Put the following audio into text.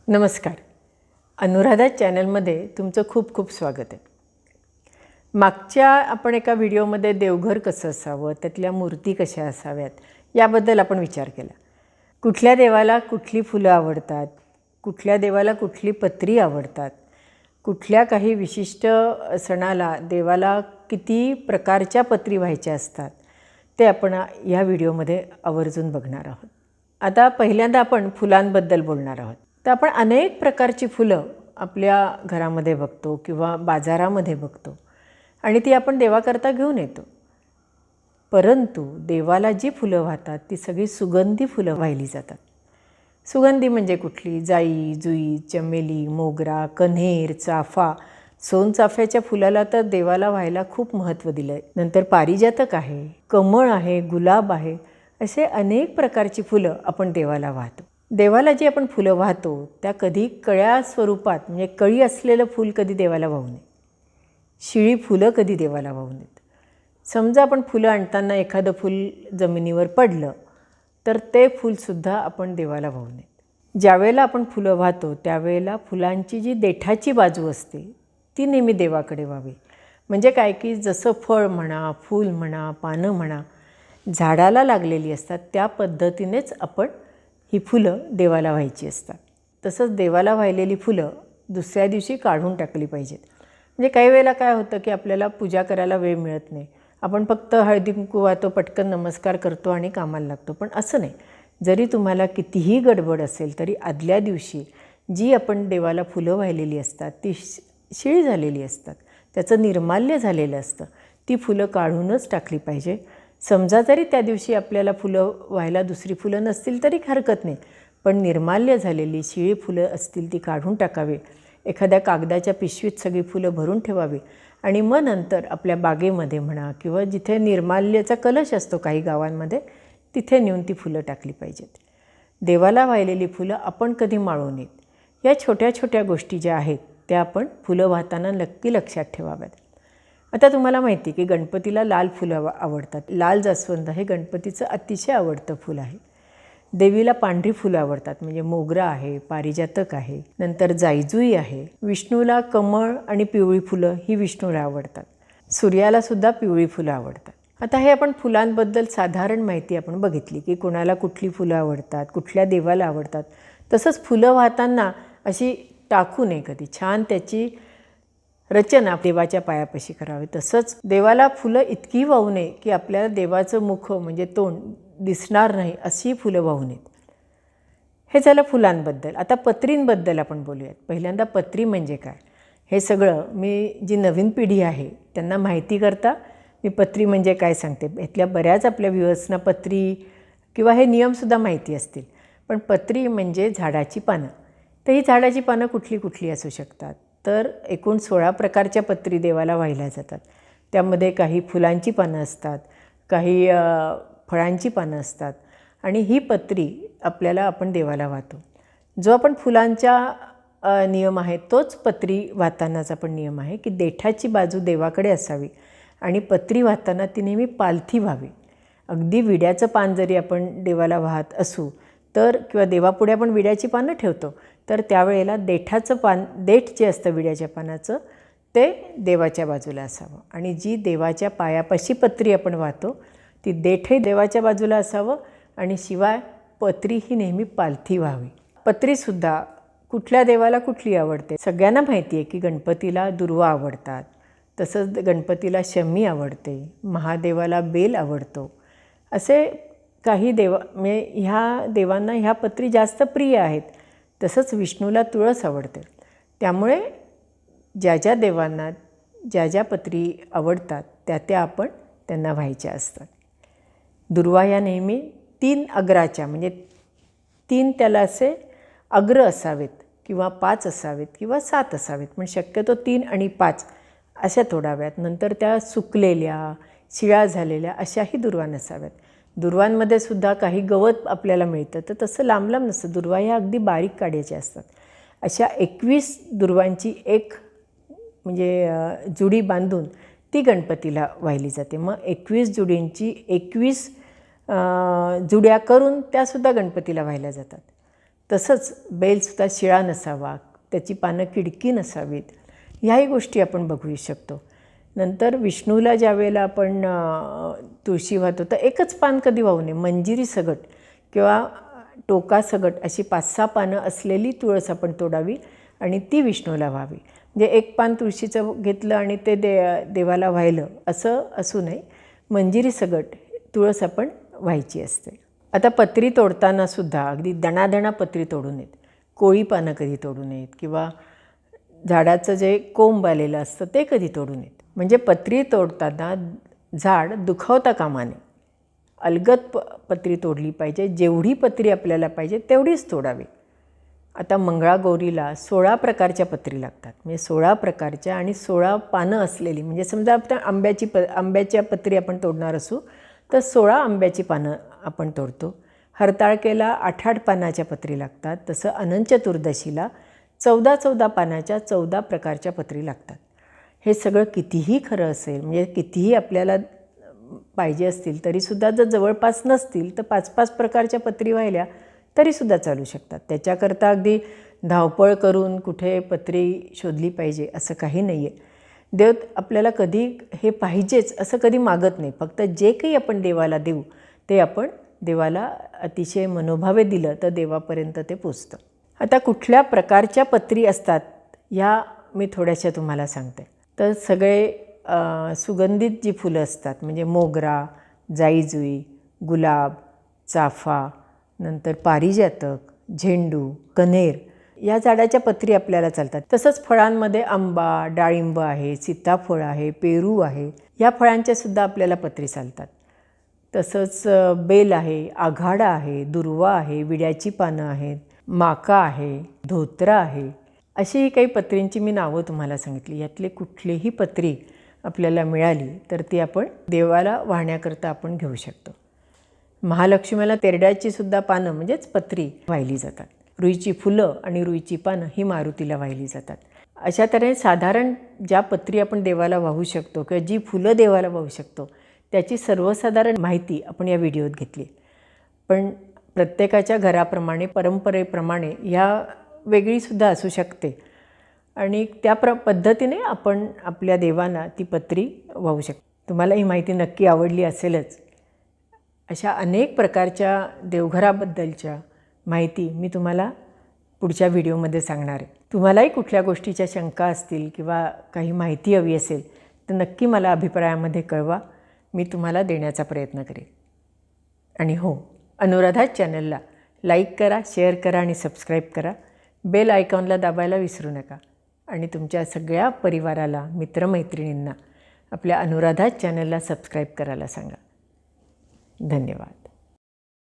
नमस्कार. अनुराधा चॅनलमध्ये तुमचं खूप खूप स्वागत आहे. मागच्या आपण एका व्हिडिओमध्ये देवघर कसं असावं, त्यातल्या मूर्ती कशा असाव्यात याबद्दल आपण विचार केला. कुठल्या देवाला कुठली फुलं आवडतात, कुठल्या देवाला कुठली पत्री आवडतात, कुठल्या काही विशिष्ट सणाला देवाला किती प्रकारच्या पत्री व्हायच्या असतात ते आपण या व्हिडिओमध्ये आवर्जून बघणार आहोत. आता पहिल्यांदा आपण फुलांबद्दल बोलणार आहोत. तर आपण अनेक प्रकारची फुलं आपल्या घरामध्ये बघतो किंवा बाजारामध्ये बघतो आणि ती आपण देवाकरता घेऊन येतो. परंतु देवाला जी फुलं वाहतात ती सगळी सुगंधी फुलं वाहिली जातात. सुगंधी म्हणजे कुठली? जाई, जुई, चमेली, मोगरा, कण्हेर, चाफा. सोनचाफ्याच्या फुलाला तर देवाला व्हायला खूप महत्त्व दिलं आहे. नंतर पारिजातक आहे, कमळ आहे, गुलाब आहे, असे अनेक प्रकारची फुलं आपण देवाला वाहतो. देवाला जी आपण फुलं वाहतो त्या कधी कळ्या स्वरूपात म्हणजे कळी असलेलं फूल कधी देवाला वाहू नये, शिळी फुलं कधी देवाला वाहू नयेत. समजा आपण फुलं आणताना एखादं फूल जमिनीवर पडलं तर ते फूलसुद्धा आपण देवाला वाहू नयेत. ज्यावेळेला आपण फुलं वाहतो त्यावेळेला फुलांची जी देठाची बाजू असते ती नेहमी देवाकडे व्हावी. म्हणजे काय की जसं फळ म्हणा, फूल म्हणा, पानं म्हणा झाडाला लागलेली असतात त्या पद्धतीनेच आपण ही फुलं देवाला व्हायची असतात. तसंच देवाला वाहिलेली फुलं दुसऱ्या दिवशी काढून टाकली पाहिजेत. म्हणजे काही वेळेला काय होतं की आपल्याला पूजा करायला वेळ मिळत नाही, आपण फक्त हळदी कुंकू वाहतो, पटकन नमस्कार करतो आणि कामाला लागतो. पण असं नाही. जरी तुम्हाला कितीही गडबड असेल तरी आदल्या दिवशी जी आपण देवाला फुलं वाहिलेली असतात ती शिळी झालेली असतात, त्याचं निर्माल्य झालेलं असतं, ती फुलं काढूनच टाकली पाहिजे. समजा जरी त्या दिवशी आपल्याला फुलं व्हायला दुसरी फुलं नसतील तरी हरकत नाही, पण निर्माल्य झालेली शिळी फुलं असतील ती काढून टाकावी. एखाद्या कागदाच्या पिशवीत सगळी फुलं भरून ठेवावी आणि मग नंतर आपल्या बागेमध्ये म्हणा किंवा जिथे निर्माल्याचा कलश असतो काही गावांमध्ये तिथे नेऊन ती फुलं टाकली पाहिजेत. देवाला वाहिलेली फुलं आपण कधी माळू नयेत. या छोट्या छोट्या गोष्टी ज्या आहेत त्या आपण फुलं वाहताना नक्की लक्षात ठेवाव्यात. आता तुम्हाला माहिती की गणपतीला लाल फुलं आवडतात. लाल जास्वंद हे गणपतीचं अतिशय आवडतं फुल आहे. देवीला पांढरी फुलं आवडतात, म्हणजे मोगरा आहे, पारिजातक आहे, नंतर जाईजुई आहे. विष्णूला कमळ आणि पिवळी फुलं ही विष्णूला आवडतात. सूर्यालासुद्धा पिवळी फुलं आवडतात. आता हे आपण फुलांबद्दल साधारण माहिती आपण बघितली की कोणाला कुठली फुलं आवडतात, कुठल्या देवाला आवडतात. तसंच फुलं वाहताना अशी टाकू नये कधी, छान त्याची रचना देवाच्या पायापाशी करावी. तसंच देवाला फुलं इतकी वाहू नये की आपल्याला देवाचं मुख म्हणजे तोंड दिसणार नाही अशी फुलं वाहू नयेत. हे झालं फुलांबद्दल. आता पत्रींबद्दल आपण बोलूयात. पहिल्यांदा पत्री म्हणजे काय हे सगळं मी जी नवीन पिढी आहे त्यांना माहिती करता मी पत्री म्हणजे काय सांगते. यातल्या बऱ्याच आपल्या व्ह्युअर्सना पत्री किंवा हे नियमसुद्धा माहिती असतील. पण पत्री म्हणजे झाडाची पानं. तर ही झाडाची पानं कुठली कुठली असू शकतात. तर एकूण 16 प्रकारच्या पत्री देवाला वाहिल्या जातात. त्यामध्ये काही फुलांची पानं असतात, काही फळांची पानं असतात आणि ही पत्री आपण देवाला वाहतो. जो आपण फुलांचा नियम आहे तोच पत्री वाहतानाचा पण नियम आहे की देठाची बाजू देवाकडे असावी आणि पत्री वाहताना ती नेहमी पालथी व्हावी. अगदी विड्याचं पान जरी आपण देवाला वाहत असू तर किंवा देवापुढे आपण विड्याची पानं ठेवतो तर त्यावेळेला देठाचं पान, देठ जे असतं विड्याच्या पानाचं ते देवाच्या बाजूला असावं आणि जी देवाच्या पायापाशी पत्री आपण वाहतो ती देठही देवाच्या बाजूला असावं आणि शिवाय पत्री ही नेहमी पालथी व्हावी. पत्रीसुद्धा कुठल्या देवाला कुठली आवडते. सगळ्यांना माहिती आहे की गणपतीला दुर्वा आवडतात, तसंच गणपतीला शमी आवडते, महादेवाला बेल आवडतो. असे काही म्हणजे ह्या देवांना ह्या पत्री जास्त प्रिय आहेत. तसंच विष्णूला तुळस आवडते. त्यामुळे ज्या ज्या देवांना ज्या ज्या पत्री आवडतात त्या आपण त्यांना व्हायच्या असतात. दुर्वा या नेहमी 3 अग्राच्या म्हणजे 3 त्याला असे अग्र असावेत किंवा 5 असावेत किंवा 7 असावेत, पण शक्यतो 3 आणि 5 अशा तोडाव्यात. नंतर त्या सुकलेल्या शिळ्या झालेल्या अशाही दुर्वा नसाव्यात. दुर्वांमध्ये सुद्धा काही गवत आपल्याला मिळतं तर तसं लांब लांब नसतं. दुर्वा ह्या अगदी बारीक काड्याच्या असतात. अशा 21 दुर्वांची एक म्हणजे जुडी बांधून ती गणपतीला वाहिली जाते. मग 21 जुडींची 21 जुड्या करून त्यासुद्धा गणपतीला वाहिल्या जातात. तसंच बेलसुद्धा शिळा नसावा, त्याची पानं किडकी नसावीत, ह्याही गोष्टी आपण बघू शकतो. नंतर विष्णूला ज्या वेळेला आपण तुळशी वाहतो तर एकच पान कधी वाहू नये. मंजिरी सगट किंवा टोका सगट अशी 5-6 पानं असलेली तुळस आपण तोडावी आणि ती विष्णूला व्हावी. म्हणजे एक पान तुळशीचं घेतलं आणि ते देवाला वाहिलं असं असू नये. मंजिरी सगट तुळस आपण व्हायची असते. आता पत्री तोडतानासुद्धा अगदी दणादणा पत्री तोडू नयेत. कोळी पानं कधी तोडू नयेत किंवा झाडाचं जे कोंब आलेलं असतं ते कधी तोडू नयेत. म्हणजे पत्री तोडताना झाड दुखावता कामा नये. अलगद पत्री तोडली पाहिजे. जेवढी पत्री आपल्याला पाहिजे तेवढीच तोडावी. आता मंगळागौरीला 16 प्रकारच्या पत्री लागतात. म्हणजे 16 प्रकारच्या आणि 16 पानं असलेली, म्हणजे समजा आपण आंब्याच्या पत्री आपण तोडणार असू तर 16 आंब्याची पानं आपण तोडतो. हरताळकेला 8-8 पानाच्या पत्री लागतात. तसं अनंत चतुर्दशीला 14-14 पानाच्या 14 प्रकारच्या पत्री लागतात. हे सगळं कितीही खरं असेल, म्हणजे कितीही आपल्याला पाहिजे असतील तरीसुद्धा जर जवळपास नसतील तर 5-5 प्रकारच्या पत्री वाहिल्या तरीसुद्धा चालू शकतात. त्याच्याकरता अगदी धावपळ करून कुठे पत्री शोधली पाहिजे असं काही नाही आहे. देव आपल्याला कधी हे पाहिजेच असं कधी मागत नाही. फक्त जे काही आपण देवाला देऊ ते आपण देवाला अतिशय मनोभावे दिलं तर देवापर्यंत ते पोचतं. आता कुठल्या प्रकारच्या पत्री असतात ह्या मी थोड्याशा तुम्हाला सांगते. तर सगळे सुगंधित जी फुलं असतात म्हणजे मोगरा, जाईजुई, गुलाब, चाफा, नंतर पारिजातक, झेंडू, कण्हेर या झाडाच्या पत्री आपल्याला चालतात. तसंच फळांमध्ये आंबा, डाळिंब आहे, सीताफळ आहे, पेरू आहे, या फळांच्यासुद्धा आपल्याला पत्री चालतात. तसंच बेल आहे, आघाडा आहे, दुर्वा आहे, विड्याची पानं आहेत, माका आहे, धोत्रा आहे, अशी काही पत्रींची मी नावं तुम्हाला सांगितली. यातले कुठलीही पत्री आपल्याला मिळाली तर ती आपण देवाला वाहण्याकरता आपण घेऊ शकतो. महालक्ष्मीला तेरड्याची सुद्धा पानं म्हणजेच पत्री वाहिली जातात. रुईची फुलं आणि रुईची पानं ही मारुतीला वाहिली जातात. अशा तऱ्हेने साधारण ज्या पत्री आपण देवाला वाहू शकतो किंवा जी फुलं देवाला वाहू शकतो त्याची सर्वसाधारण माहिती आपण या व्हिडिओत घेतली. पण प्रत्येकाच्या घराप्रमाणे परंपरेप्रमाणे ह्या वेगळीसुद्धा असू शकते आणि त्या पद्धतीने आपण आपल्या देवांना ती पत्री वाहू शकतो. तुम्हाला ही माहिती नक्की आवडली असेलच. अशा अनेक प्रकारच्या देवघराबद्दलच्या माहिती मी तुम्हाला पुढच्या व्हिडिओमध्ये सांगणार आहे. तुम्हालाही कुठल्या गोष्टीच्या शंका असतील किंवा काही माहिती हवी असेल तर नक्की मला अभिप्रायामध्ये कळवा. मी तुम्हाला देण्याचा प्रयत्न करेन. आणि हो, अनुराधा चॅनलला लाईक करा, शेअर करा आणि सबस्क्राईब करा. बेल आयकॉनला दाबायला विसरू नका. आणि तुमच्या सगळ्या परिवाराला, मित्रमैत्रिणींना आपल्या अनुराधा चॅनलला सबस्क्राईब करायला सांगा. धन्यवाद.